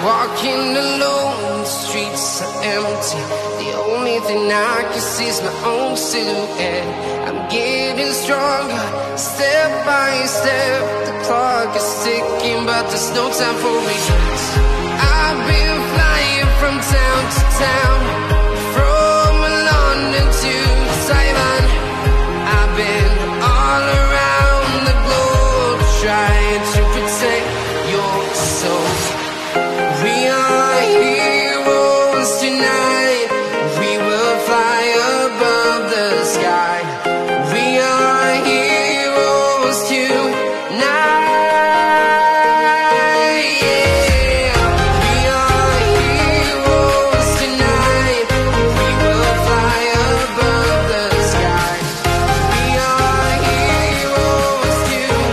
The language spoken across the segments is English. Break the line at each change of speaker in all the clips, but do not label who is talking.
Walking alone, the streets are empty. The only thing I can see is my own silhouette. I'm getting stronger, step by step. The clock is ticking, but there's no time for me. I've been flying from town to town, from London to Taiwan. I've been all around the globe, trying to protect your soul. We are heroes tonight. We will fly above the sky. We are heroes tonight. Yeah. We are heroes tonight. We will fly above the sky. We are heroes tonight.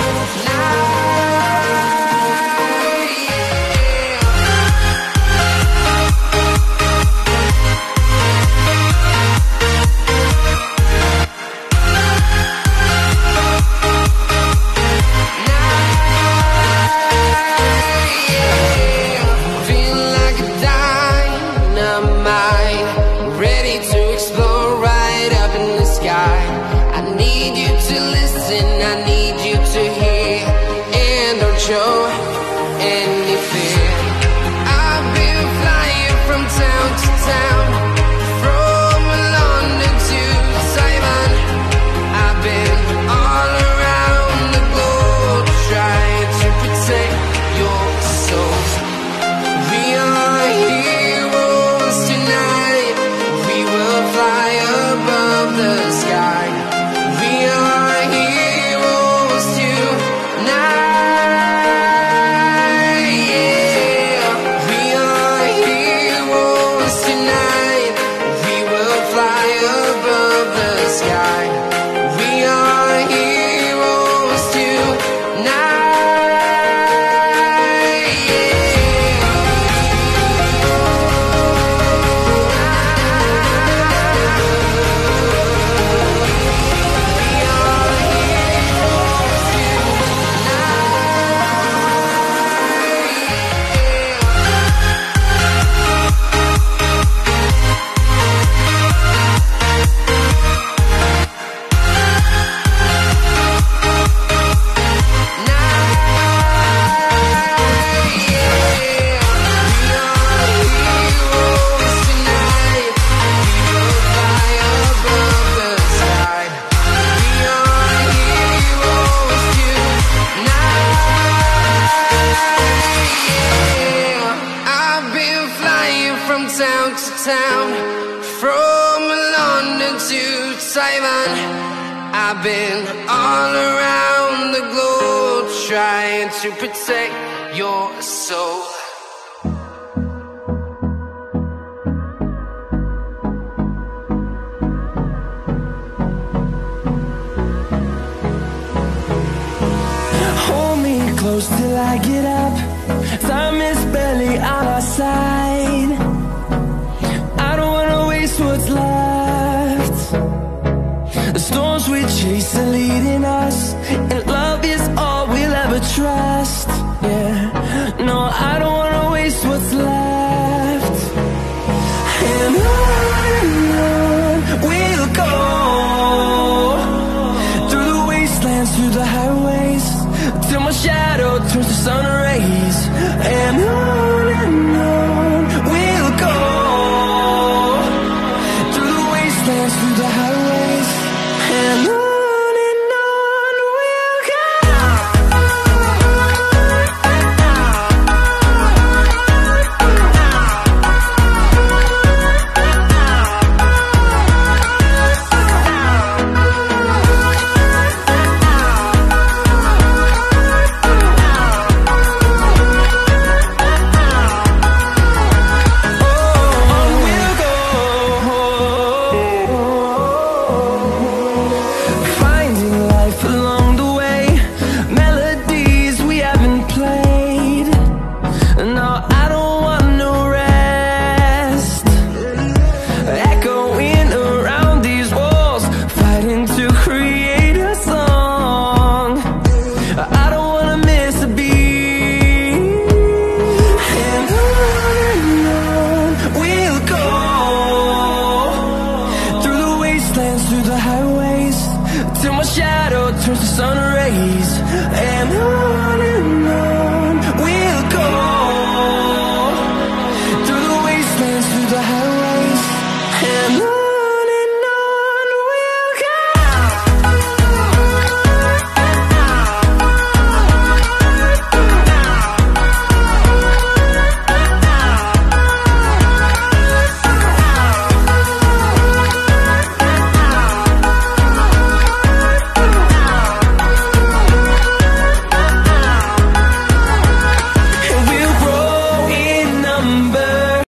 Feel like a dynamite, ready to explode right up in the sky. I need you to listen, I need you to hear, and don't show any fear. I've been flying from town to town, from London to Taiwan. I've been all around the globe, trying to protect your soul. We are heroes tonight. We will fly above the sky. We are heroes tonight. Yeah. We are heroes tonight. We will fly above the sky. We are heroes tonight. I've been flying from town to town, from London to Taiwan. I've been all around the globe, trying to protect your soul.
Hold me close till I get up. Time is barely on our side. I don't wanna waste what's left. The storms we chase are leading us.